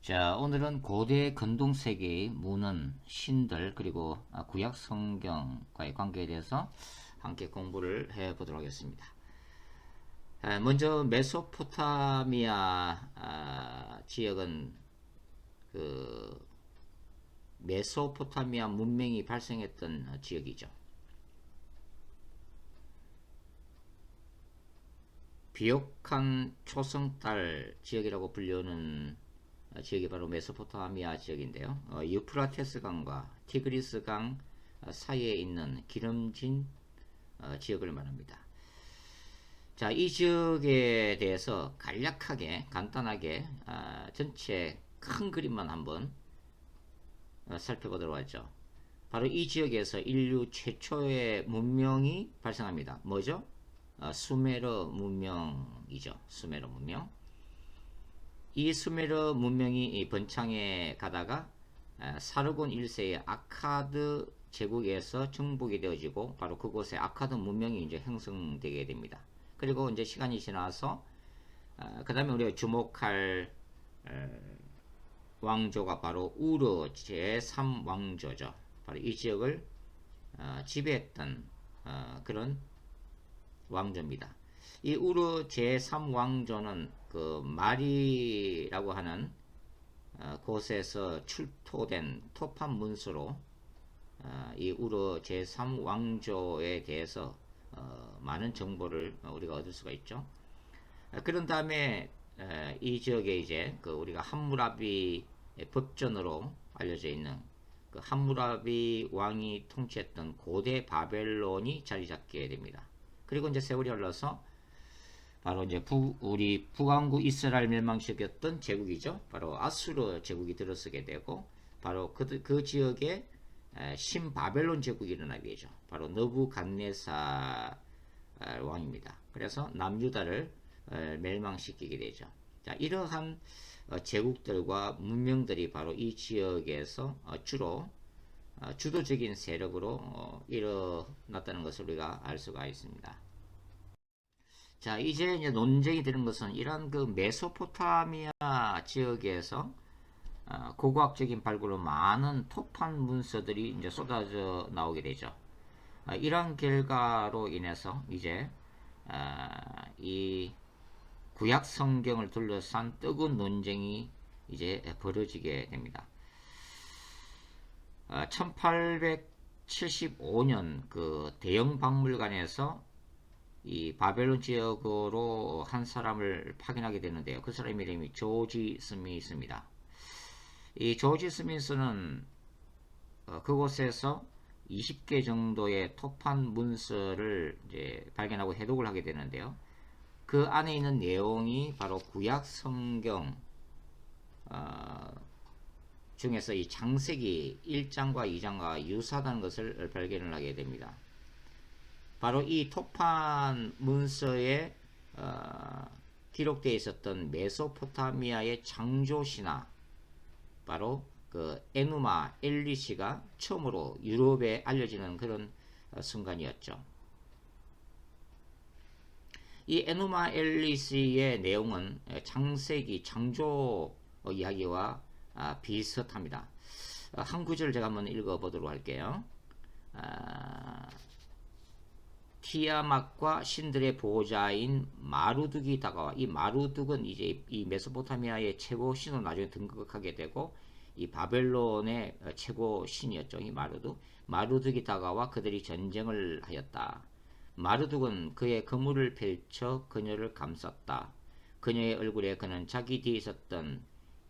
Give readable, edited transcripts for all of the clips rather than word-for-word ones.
자, 오늘은 고대 근동세계의 문헌, 신들, 그리고 구약 성경과의 관계에 대해서 함께 공부를 해 보도록 하겠습니다. 먼저 메소포타미아 지역은 그 메소포타미아 문명이 발생했던 지역이죠. 비옥한 초승달 지역이라고 불리는 지역이 바로 메소포타미아 지역인데요. 유프라테스 강과 티그리스 강 사이에 있는 기름진 지역을 말합니다. 자, 이 지역에 대해서 간략하게 간단하게 전체 큰 그림만 한번 살펴보도록 하죠. 바로 이 지역에서 인류 최초의 문명이 발생합니다. 뭐죠? 수메르 문명이죠. 수메르 문명. 이 수메르 문명이 번창해 가다가 사르곤 1세의 아카드 제국에서 정복이 되어지고 바로 그곳에 아카드 문명이 이제 형성되게 됩니다. 그리고 이제 시간이 지나서 그 다음에 우리가 주목할 왕조가 바로 우르 제3왕조죠. 바로 이 지역을 지배했던 그런 왕조입니다. 이 우르 제3왕조는 그 마리라고 하는 곳에서 출토된 토판 문서로 이 우르 제3왕조에 대해서 많은 정보를 우리가 얻을 수가 있죠. 그런 다음에 이 지역에 이제 그 우리가 함무라비 법전으로 알려져 있는 그 함무라비 왕이 통치했던 고대 바벨론이 자리 잡게 됩니다. 그리고 이제 세월이 흘러서 바로 이제 우리 북왕국 이스라엘 멸망시켰던 제국이죠. 바로 아수르 제국이 들어서게 되고 바로 그 지역에 신바벨론 제국이 일어나게 되죠. 바로 느부갓네살 왕입니다. 그래서 남유다를 멸망시키게 되죠. 자, 이러한 제국들과 문명들이 바로 이 지역에서 주로 주도적인 세력으로 일어났다는 것을 우리가 알 수가 있습니다. 자, 이제 논쟁이 되는 것은 이런 그 메소포타미아 지역에서 고고학적인 발굴로 많은 토판 문서들이 이제 쏟아져 나오게 되죠. 이러한 결과로 인해서 이제 이 구약 성경을 둘러싼 뜨거운 논쟁이 이제 벌어지게 됩니다. 1875년 그 대형 박물관에서 이 바벨론 지역으로 한 사람을 파견하게 되는데요. 그 사람 이름이 조지 스미스입니다. 이 조지 스미스는 그곳에서 20개 정도의 토판 문서를 이제 발견하고 해독을 하게 되는데요. 그 안에 있는 내용이 바로 구약 성경 중에서 이 창세기 1장과 2장과 유사하다는 것을 발견을 하게 됩니다. 바로 이 토판 문서에 기록되어 있었던 메소포타미아의 창조신화, 바로 그 에누마 엘리시가 처음으로 유럽에 알려지는 그런 순간이었죠. 이 에누마 엘리시의 내용은 창세기 창조 이야기와 비슷합니다. 한 구절을 제가 한번 읽어보도록 할게요. 티아막과 신들의 보호자인 마루둑이 다가와, 이 마루둑은 이제 이 메소포타미아의 최고 신으로 나중에 등극하게 되고 이 바벨론의 최고 신이었죠. 이 마루둑이 다가와 그들이 전쟁을 하였다. 마루둑은 그의 그물을 펼쳐 그녀를 감쌌다. 그녀의 얼굴에 그는 자기 뒤에 있었던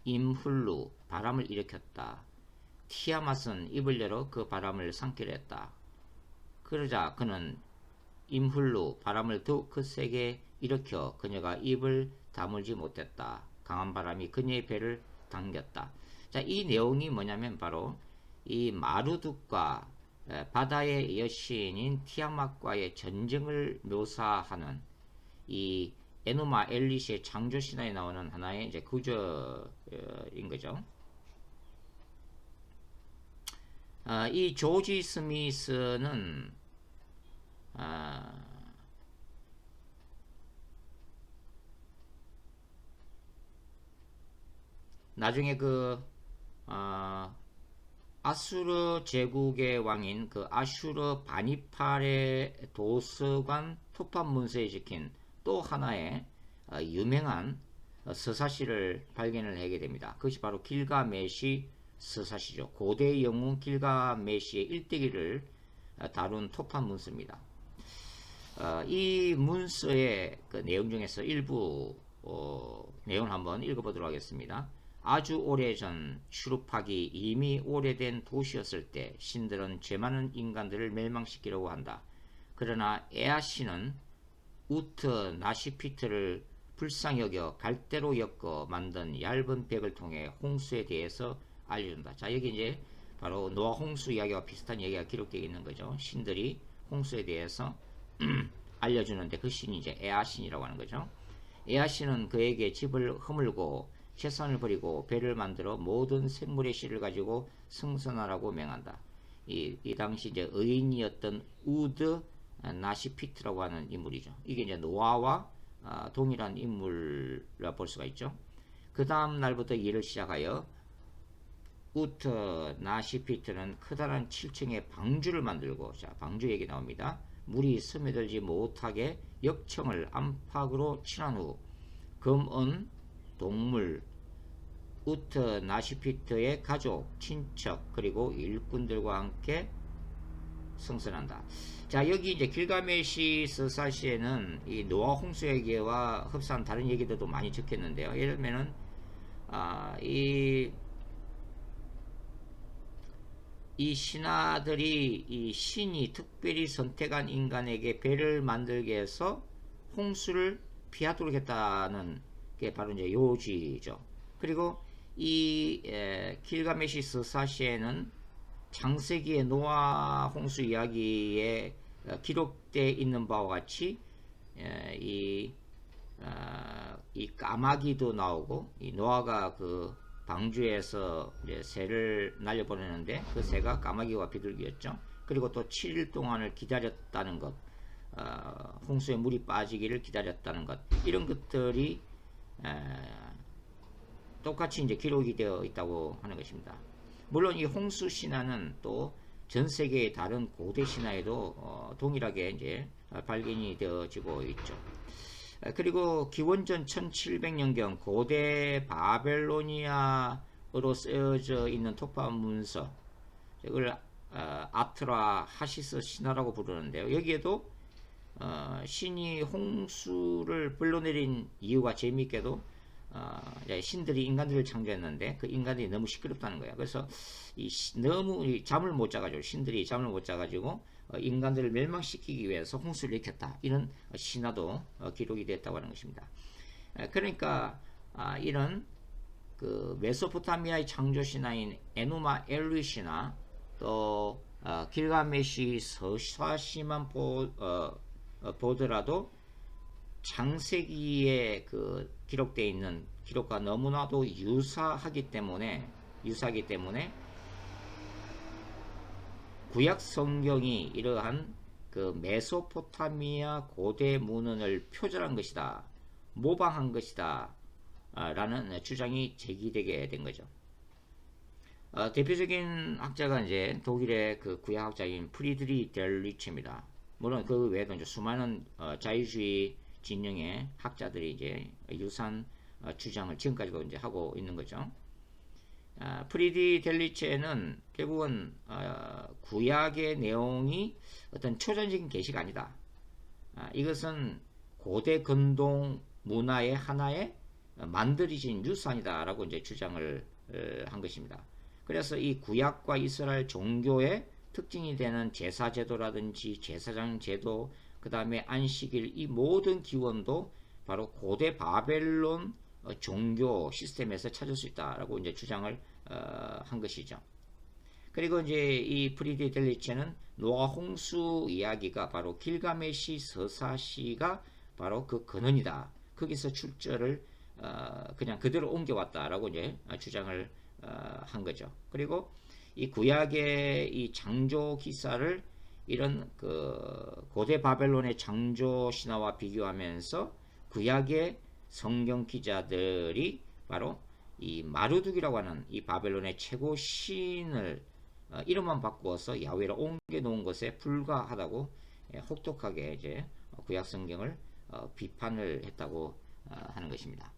임훌루 바람을 일으켰다. 티아맛은 입을 열어 그 바람을 삼키려 했다. 그러자 그는 임훌루 바람을 더욱 세게 일으켜 그녀가 입을 다물지 못했다. 강한 바람이 그녀의 배를 당겼다. 자, 이 내용이 뭐냐면 바로 이 마루둑과 바다의 여신인 티아맛과의 전쟁을 묘사하는 이 에누마 엘리시의 창조 신화에 나오는 하나의 이제 구절인 거죠. 이 조지 스미스는 나중에 아수르 제국의 왕인 그 아슈르 바니팔의 도서관 토판 문서에 적힌 또 하나의 유명한 서사시를 발견을 하게 됩니다. 그것이 바로 길가메시 서사시죠. 고대 영웅 길가메시의 일대기를 다룬 토판 문서입니다. 이 문서의 그 내용 중에서 일부 내용을 한번 읽어보도록 하겠습니다. 아주 오래전 슈루팍이 이미 오래된 도시였을 때 신들은 죄 많은 인간들을 멸망시키려고 한다. 그러나 에아씨는 우트 나시피트를 불쌍히 여겨 갈대로 엮어 만든 얇은 벽을 통해 홍수에 대해서 알려준다. 자, 여기 이제 바로 노아 홍수 이야기와 비슷한 얘기가 기록되어 있는 거죠. 신들이 홍수에 대해서 알려주는데 그 신이 이제 에아신이라고 하는 거죠. 에아신은 그에게 집을 허물고 재산을 버리고 배를 만들어 모든 생물의 씨를 가지고 승선하라고 명한다. 이 당시 이제 의인이었던 우드 나시피트라고 하는 인물이죠. 이게 이제 노아와 동일한 인물이라 볼 수가 있죠. 그 다음 날부터 일을 시작하여 우트 나시피트는 커다란 7층의 방주를 만들고, 자, 방주 얘기 나옵니다. 물이 스며들지 못하게 역청을 안팎으로 칠한 후 금은 동물 우트 나시피트의 가족, 친척 그리고 일꾼들과 함께 승선한다. 자, 여기 이제 길가메시 서사시에는 이 노아 홍수 얘기와 흡사한 다른 얘기들도 많이 적혔는데요. 예를 들면은 이 신하들이 이 신이 특별히 선택한 인간에게 배를 만들게 해서 홍수를 피하도록 했다는 게 바로 이제 요지죠. 그리고 이 길가메시 서사시에는 창세기의 노아 홍수 이야기에 기록되어 있는 바와 같이 이 까마귀도 나오고, 이 노아가 그 방주에서 이제 새를 날려보내는데 그 새가 까마귀와 비둘기였죠. 그리고 또 7일 동안을 기다렸다는 것, 홍수에 물이 빠지기를 기다렸다는 것, 이런 것들이 똑같이 이제 기록이 되어 있다고 하는 것입니다. 물론 이 홍수 신화는 또 전 세계의 다른 고대 신화에도 동일하게 이제 발견이 되어지고 있죠. 그리고 기원전 1700년경 고대 바벨로니아어로 쓰여져 있는 토파 문서, 이걸 아트라 하시스 신화라고 부르는데요. 여기에도 신이 홍수를 불러내린 이유가 재미있게도 신들이 인간들을 창조했는데 그 인간들이 너무 시끄럽다는 거야. 그래서 너무 잠을 못 자가지고, 신들이 잠을 못 자가지고 인간들을 멸망시키기 위해서 홍수를 일으켰다, 이런 신화도 기록이 됐다고 하는 것입니다. 그러니까 이런 그 메소포타미아의 창조 신화인 에누마 엘리시나 또 길가메시 서사시만 보더라도 창세기에 그 기록되어 있는 기록과 너무나도 유사하기 때문에 구약 성경이 이러한 그 메소포타미아 고대 문헌을 표절한 것이다, 모방한 것이다 라는 주장이 제기되게 된 거죠. 대표적인 학자가 이제 독일의 그 구약학자인 프리드리 델리츠입니다. 물론 그 외에도 이제 수많은 자유주의 진영의 학자들이 이제 유사한 주장을 지금까지도 이제 하고 있는 거죠. 프리디 델리체는 결국은 구약의 내용이 어떤 초전적인 계시가 아니다. 이것은 고대 근동 문화의 하나의 만들어진 유산이다라고 이제 주장을 한 것입니다. 그래서 이 구약과 이스라엘 종교의 특징이 되는 제사 제도라든지 제사장 제도, 그 다음에 안식일, 이 모든 기원도 바로 고대 바벨론 종교 시스템에서 찾을 수 있다라고 이제 주장을 한 것이죠. 그리고 이제 이 프리디 델리체는 노아 홍수 이야기가 바로 길가메시 서사시가 바로 그 근원이다, 거기서 출처를 그냥 그대로 옮겨왔다라고 이제 주장을 한 거죠. 그리고 이 구약의 이 창조 기사를 이런 그 고대 바벨론의 창조 신화와 비교하면서 구약의 성경 기자들이 바로 이 마르둑이라고 하는 이 바벨론의 최고 신을 이름만 바꾸어서 야훼로 옮겨 놓은 것에 불과하다고 혹독하게 이제 구약 성경을 비판을 했다고 하는 것입니다.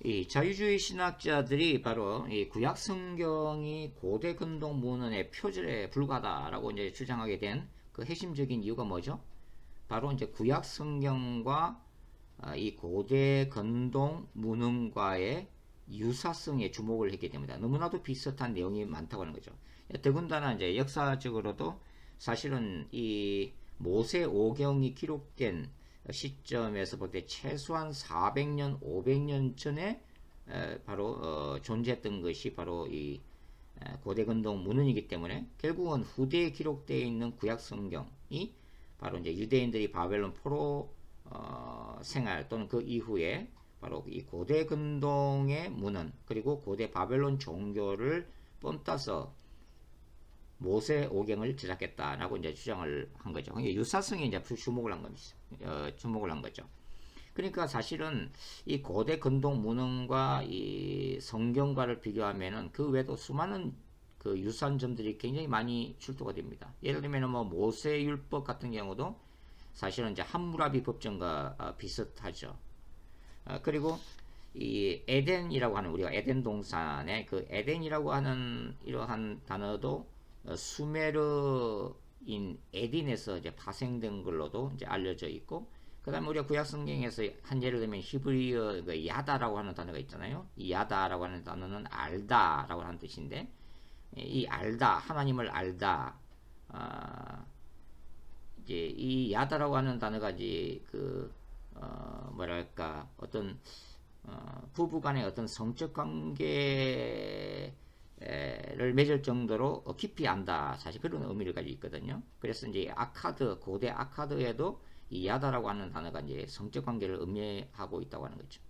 이 자유주의 신학자들이 바로 이 구약 성경이 고대 근동 문헌의 표절에 불과하다라고 이제 주장하게 된 그 핵심적인 이유가 뭐죠? 바로 이제 구약 성경과 이 고대 근동 문헌과의 유사성에 주목을 했기 때문이다. 너무나도 비슷한 내용이 많다고 하는 거죠. 더군다나 이제 역사적으로도 사실은 이 모세 오경이 기록된 시점에서 볼 때 최소한 400년, 500년 전에 바로 존재했던 것이 바로 이 고대 근동 문헌이기 때문에 결국은 후대에 기록되어 있는 구약 성경이 바로 이제 유대인들이 바벨론 포로 생활 또는 그 이후에 바로 이 고대 근동의 문헌 그리고 고대 바벨론 종교를 뽐따서 모세 오경을 제작했다라고 이제 주장을 한 거죠. 유사성에 이제 주목을 한 겁니다. 주목을 한 거죠. 그러니까 사실은 이 고대 근동 문헌과 이 성경과를 비교하면은 그 외에도 수많은 그 유사한 점들이 굉장히 많이 출토가 됩니다. 예를 들면 뭐 모세율법 같은 경우도 사실은 이제 함무라비 법정과 비슷하죠. 그리고 이 에덴이라고 하는 우리가 에덴 동산의 그 에덴이라고 하는 이러한 단어도 수메르인 에딘에서 이제 파생된 걸로도 이제 알려져 있고, 그 다음에 우리가 구약 성경에서 한 예를 들면 히브리어 그 야다라고 하는 단어가 있잖아요. 이 야다라고 하는 단어는 알다라고 하는 뜻인데, 이 알다, 하나님을 알다, 이제 이 야다라고 하는 단어가 이제 그 뭐랄까 어떤 부부간의 어떤 성적 관계를 맺을 정도로 깊이 안다, 사실 그런 의미를 가지고 있거든요. 그래서 이제 아카드, 고대 아카드에도 이 야다라고 하는 단어가 이제 성적 관계를 의미하고 있다고 하는 거죠.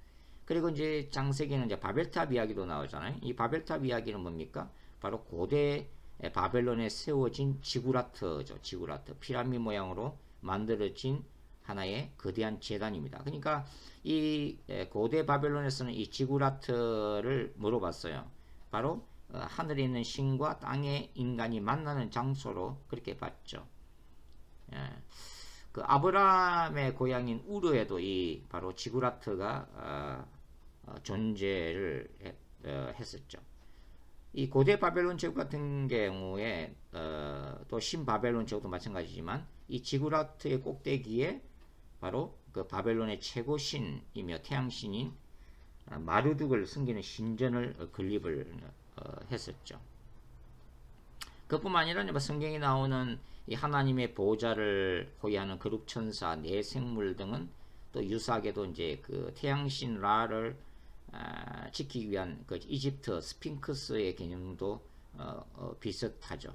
그리고 이제 장세기는 이제 바벨탑 이야기도 나오잖아요. 이 바벨탑 이야기는 뭡니까? 바로 고대 바벨론에 세워진 지구라트죠. 지구라트, 피라미드 모양으로 만들어진 하나의 거대한 재단입니다. 그러니까 이 고대 바벨론에서는 이 지구라트를 물어봤어요. 바로 하늘에 있는 신과 땅의 인간이 만나는 장소로 그렇게 봤죠. 그 아브라함의 고향인 우르에도 이 바로 지구라트가 존재를 했었죠. 이 고대 바벨론 제국 같은 경우에 또 신바벨론 제국도 마찬가지지만 이 지구라트의 꼭대기에 바로 그 바벨론의 최고 신이며 태양신인 마르둑을 섬기는 신전을 건립을 했었죠. 그뿐만 아니라 성경에 나오는 이 하나님의 보호자를 호위하는 거룩 천사, 네 생물 등은 또 유사하게도 이제 그 태양신 라를 지키기 위한 그 이집트 스핑크스의 개념도 비슷하죠.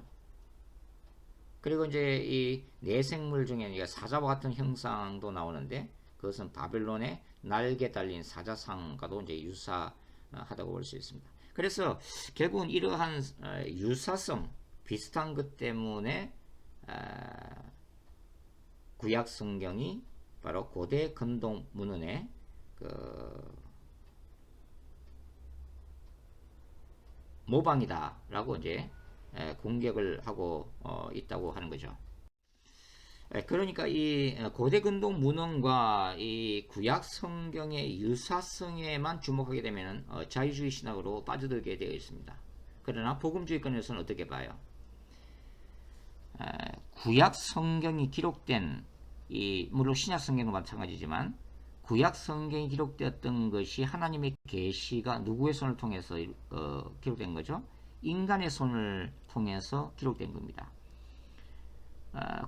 그리고 이제 이 네 생물 중에 사자와 같은 형상도 나오는데 그것은 바벨론의 날개 달린 사자상과도 이제 유사하다고 볼 수 있습니다. 그래서 결국은 이러한 유사성, 비슷한 것 때문에 구약 성경이 바로 고대 근동 문헌의 그 모방이다라고 이제 공격을 하고 있다고 하는 거죠. 그러니까 이 고대 근동 문헌과 이 구약 성경의 유사성에만 주목하게 되면 자유주의 신학으로 빠져들게 되어 있습니다. 그러나 복음주의권에서는 어떻게 봐요? 구약 성경이 기록된 이 물론 신약 성경도 마찬가지지만 구약 성경이 기록되었던 것이 하나님의 계시가 누구의 손을 통해서 기록된 거죠? 인간의 손을 통해서 기록된 겁니다.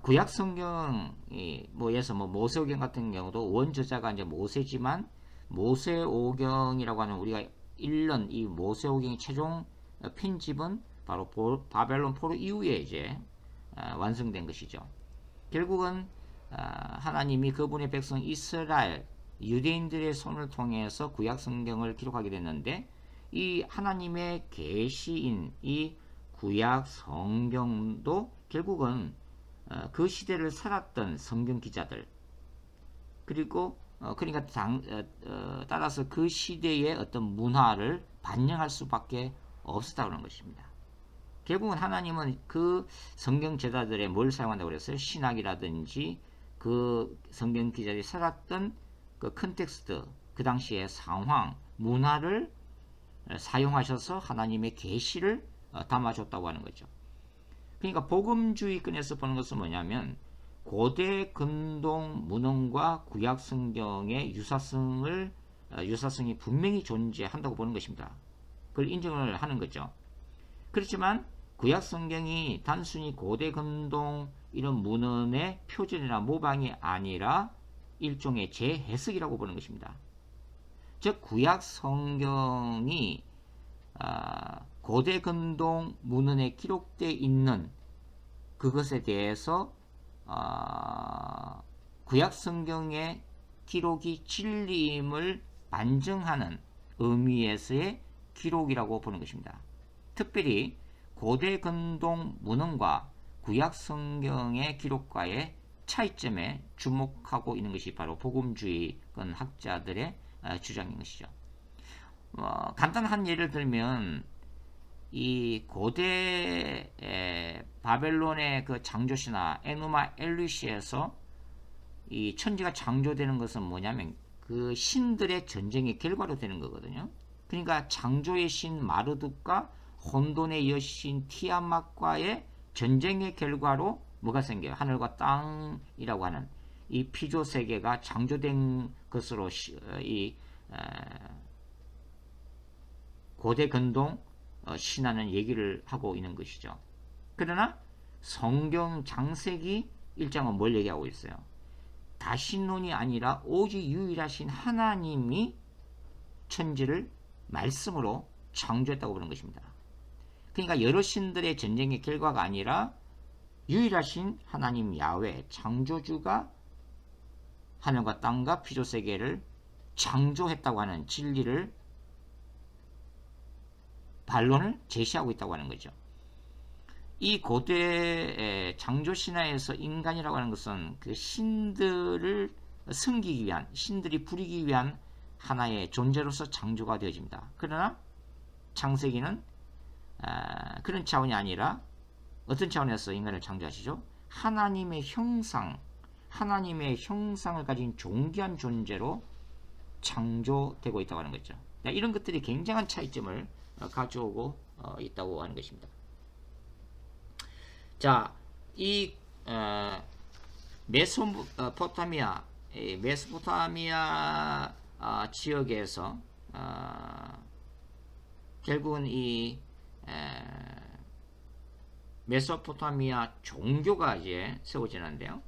구약 성경이 예를 들어서 모세오경 같은 경우도 원저자가 이제 모세지만 모세오경이라고 하는 우리가 읽는 이 모세오경의 최종 편집은 바로 바벨론 포로 이후에 이제 완성된 것이죠. 결국은 하나님이 그분의 백성 이스라엘 유대인들의 손을 통해서 구약 성경을 기록하게 됐는데 이 하나님의 계시인 이 구약 성경도 결국은 그 시대를 살았던 성경 기자들 그리고 그러니까 따라서 그 시대의 어떤 문화를 반영할 수밖에 없었다는 것입니다. 결국은 하나님은 그 성경 제자들의 뭘 사용한다고 그랬어요? 신학이라든지 그 성경 기자들이 살았던 그 컨텍스트, 그 당시의 상황, 문화를 사용하셔서 하나님의 계시를 담아줬다고 하는 거죠. 그러니까 복음주의권에서 보는 것은 뭐냐면 고대 근동 문헌과 구약 성경의 유사성이 분명히 존재한다고 보는 것입니다. 그걸 인정을 하는 거죠. 그렇지만 구약 성경이 단순히 고대 근동 이런 문헌의 표준이나 모방이 아니라 일종의 재해석이라고 보는 것입니다. 즉 구약 성경이 고대 근동 문헌에 기록되어 있는 그것에 대해서 구약 성경의 기록이 진리임을 반증하는 의미에서의 기록이라고 보는 것입니다. 특별히 고대 근동 문헌과 구약 성경의 기록과의 차이점에 주목하고 있는 것이 바로 복음주의권 학자들의 주장인 것이죠. 간단한 예를 들면 이 고대 바벨론의 그 창조신화 에누마 엘리시에서 이 천지가 창조되는 것은 뭐냐면 그 신들의 전쟁의 결과로 되는 거거든요. 그러니까 창조의 신 마르둑과 혼돈의 여신 티아mat과의 전쟁의 결과로 뭐가 생겨요? 하늘과 땅이라고 하는 이 피조 세계가 창조된 것으로 이 고대 근동 신화는 얘기를 하고 있는 것이죠. 그러나 성경 창세기 1장은 뭘 얘기하고 있어요? 다신론이 아니라 오직 유일하신 하나님이 천지를 말씀으로 창조했다고 보는 것입니다. 그러니까 여러 신들의 전쟁의 결과가 아니라 유일하신 하나님 야훼 창조주가 하늘과 땅과 피조세계를 창조했다고 하는 진리를 반론을 제시하고 있다고 하는 거죠. 이 고대 창조신화에서 인간이라고 하는 것은 그 신들을 섬기기 위한, 신들이 부리기 위한 하나의 존재로서 창조가 되어집니다. 그러나 창세기는 그런 차원이 아니라 어떤 차원에서 인간을 창조하시죠? 하나님의 형상을 가진 존귀한 존재로 창조되고 있다고 하는 거죠. 이런 것들이 굉장한 차이점을 가져오고 있다고 하는 것입니다. 자, 이 메소포타미아 지역에서 결국은 이 메소포타미아 종교가 이제 세워지는데요.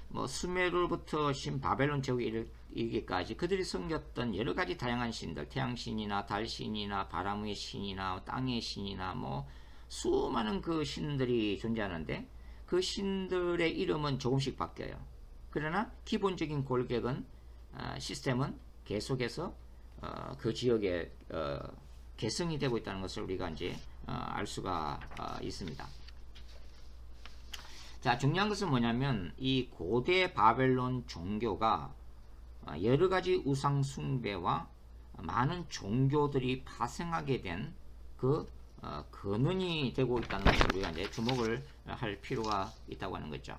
뭐 수메르부터 바벨론 제국에 이르기까지 그들이 섬겼던 여러 가지 다양한 신들, 태양신이나 달신이나 바람의 신이나 땅의 신이나 뭐 수많은 그 신들이 존재하는데 그 신들의 이름은 조금씩 바뀌어요. 그러나 기본적인 골격은 시스템은 계속해서 그 지역에 계승이 되고 있다는 것을 우리가 이제 알 수가 있습니다. 자, 중요한 것은 뭐냐면 이 고대 바벨론 종교가 여러 가지 우상 숭배와 많은 종교들이 파생하게 된 그 근원이 되고 있다는 것을 우리가 이제 주목을 할 필요가 있다고 하는 거죠.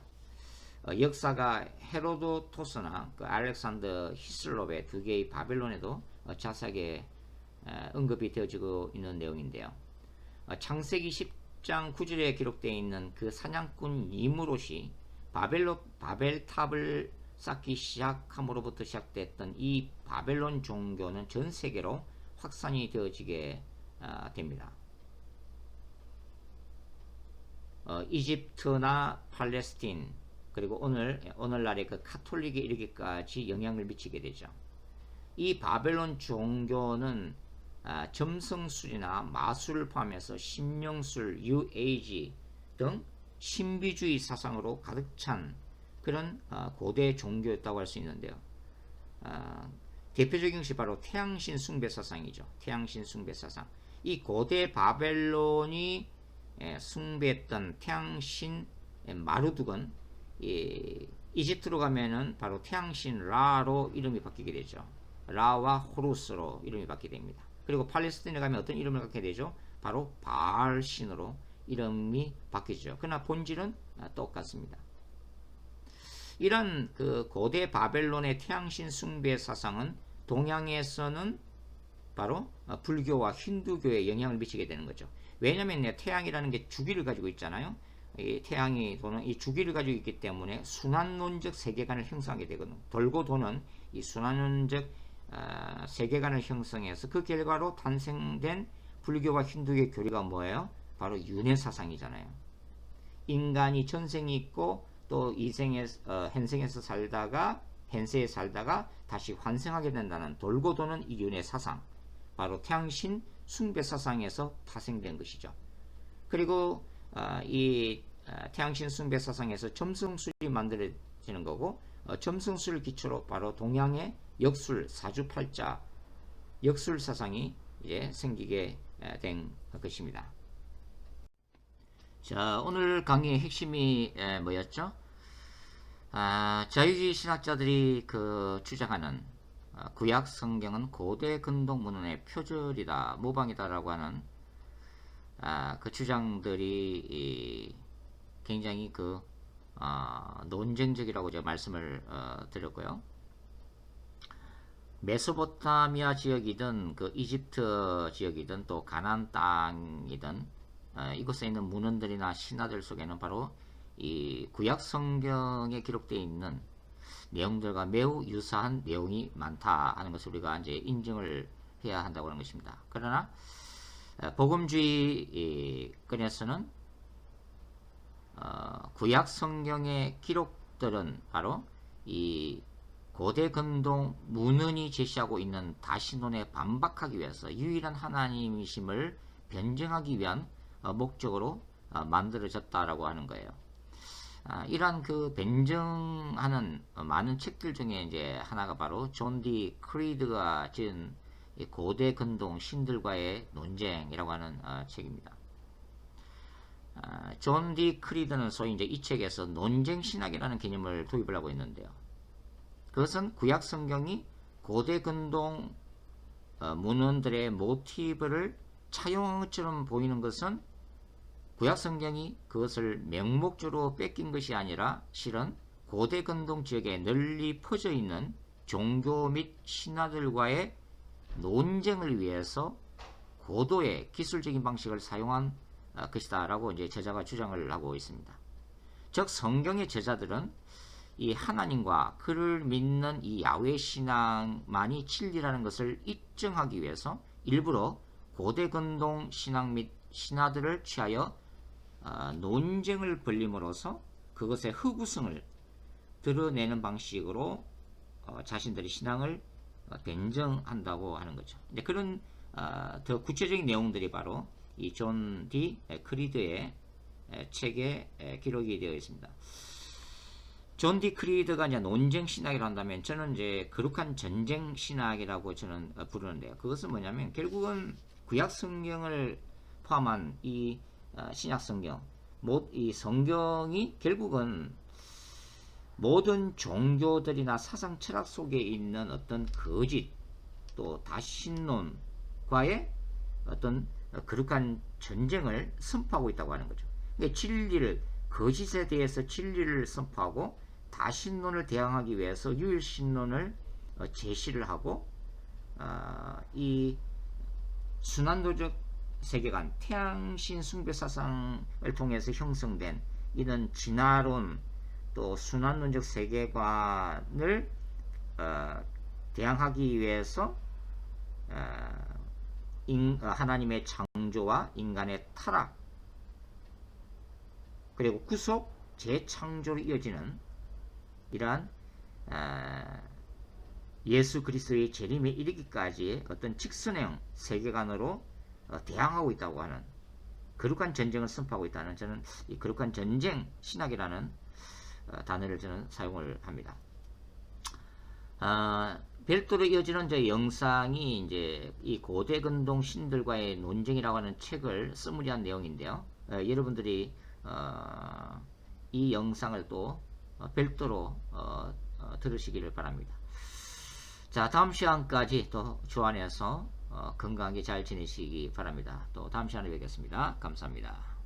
역사가 헤로도토스나 그 알렉산더 히슬롭의 두 개의 바벨론에도 자세하게 언급이 되어지고 있는 내용인데요. 창세기 10장 9절에 기록되어 있는 그 사냥꾼 니므롯이 바벨탑을 쌓기 시작함으로부터 시작됐던 이 바벨론 종교는 전 세계로 확산이 되어지게 됩니다. 이집트나 팔레스틴 그리고 오늘날의 그 카톨릭에 이르기까지 영향을 미치게 되죠. 이 바벨론 종교는 점성술이나 마술을 포함해서 신령술, 뉴에이지 등 신비주의 사상으로 가득 찬 그런 고대 종교였다고 할 수 있는데요. 대표적인 것이 바로 태양신 숭배 사상이죠. 태양신 숭배 사상. 이 고대 바벨론이 숭배했던 태양신 마르둑은 이집트로 가면은 바로 태양신 라로 이름이 바뀌게 되죠. 라와 호루스로 이름이 바뀌게 됩니다. 그리고 팔레스타인에 가면 어떤 이름을 갖게 되죠? 바로 바알 신으로 이름이 바뀌죠. 그러나 본질은 똑같습니다. 이런 그 고대 바벨론의 태양신 숭배 사상은 동양에서는 바로 불교와 힌두교에 영향을 미치게 되는 거죠. 왜냐하면 태양이라는 게 주기를 가지고 있잖아요. 이 태양이 도는 이 주기를 가지고 있기 때문에 순환론적 세계관을 형성하게 되거든요. 돌고 도는 이 순환론적 세계관을 형성해서 그 결과로 탄생된 불교와 힌두교의 교리가 뭐예요? 바로 윤회 사상이잖아요. 인간이 전생이 있고 또 현생에서 살다가 현세에 살다가 다시 환생하게 된다는 돌고 도는 이 윤회 사상, 바로 태양신 숭배 사상에서 파생된 것이죠. 그리고 이 태양신 숭배 사상에서 점성술이 만들어지는 거고, 점성술을 기초로 바로 동양의 역술, 사주팔자, 역술 사상이 이제 생기게 된 것입니다. 자, 오늘 강의의 핵심이 뭐였죠? 자유주의 신학자들이 주장하는 구약 성경은 고대 근동 문헌의 표절이다, 모방이다라고 하는 그 주장들이 굉장히 논쟁적이라고 제가 말씀을 드렸고요. 메소포타미아 지역이든 이집트 지역이든 또 가나안 땅이든 이곳에 있는 문헌들이나 신화들 속에는 바로 이 구약 성경에 기록되어 있는 내용들과 매우 유사한 내용이 많다 하는 것을 우리가 이제 인정을 해야 한다고 하는 것입니다. 그러나 복음주의 끈에서는 구약 성경의 기록들은 바로 이 고대 근동 문헌이 제시하고 있는 다신론에 반박하기 위해서 유일한 하나님이심을 변증하기 위한 목적으로 만들어졌다라고 하는 거예요. 이러한 변증하는 많은 책들 중에 이제 하나가 바로 존 디 크리드가 지은 고대 근동 신들과의 논쟁이라고 하는 책입니다. 존 디 크리드는 소위 이제 이 책에서 논쟁 신학이라는 개념을 도입을 하고 있는데요. 그것은 구약 성경이 고대 근동 문헌들의 모티브를 차용한 것처럼 보이는 것은 구약 성경이 그것을 명목적으로 뺏긴 것이 아니라 실은 고대 근동 지역에 널리 퍼져 있는 종교 및 신화들과의 논쟁을 위해서 고도의 기술적인 방식을 사용한 것이다 라고 이제 저자가 주장을 하고 있습니다. 즉 성경의 저자들은 이 하나님과 그를 믿는 이 야훼 신앙만이 진리라는 것을 입증하기 위해서 일부러 고대 근동 신앙 및 신화들을 취하여 논쟁을 벌림으로써 그것의 흑우성을 드러내는 방식으로 자신들의 신앙을 변증한다고 하는 거죠. 근데 그런 더 구체적인 내용들이 바로 이 존 디 크리드의 책에 기록이 되어 있습니다. 존 디 크리드가 이제 논쟁 신학이라고 한다면 저는 이제 거룩한 전쟁 신학이라고 저는 부르는데요. 그것은 뭐냐면 결국은 구약 성경을 포함한 이 신약 성경, 이 성경이 결국은 모든 종교들이나 사상 철학 속에 있는 어떤 거짓 또 다신론과의 어떤 거룩한 전쟁을 선포하고 있다고 하는 거죠. 그러니까 진리를, 거짓에 대해서 진리를 선포하고 다신론을 대항하기 위해서 유일신론을 제시를 하고 이 순환도적 세계관, 태양신 숭배 사상을 통해서 형성된 이런 진화론 또 순환론적 세계관을 대항하기 위해서 하나님의 창조와 인간의 타락 그리고 구속, 재창조로 이어지는 이러한 예수 그리스도의 재림에 이르기까지의 어떤 직선형 세계관으로 대항하고 있다고 하는 거룩한 전쟁을 선포하고 있다는, 저는 이 거룩한 전쟁 신학이라는 단어를 저는 사용을 합니다. 별도로 이어지는 저 영상이 이제 이 고대 근동 신들과의 논쟁이라고 하는 책을 써무리한 내용인데요. 여러분들이 이 영상을 또 별도로 들으시기를 바랍니다. 자, 다음 시간까지 또 주안에서 건강하게 잘 지내시기 바랍니다. 또 다음 시간에 뵙겠습니다. 감사합니다.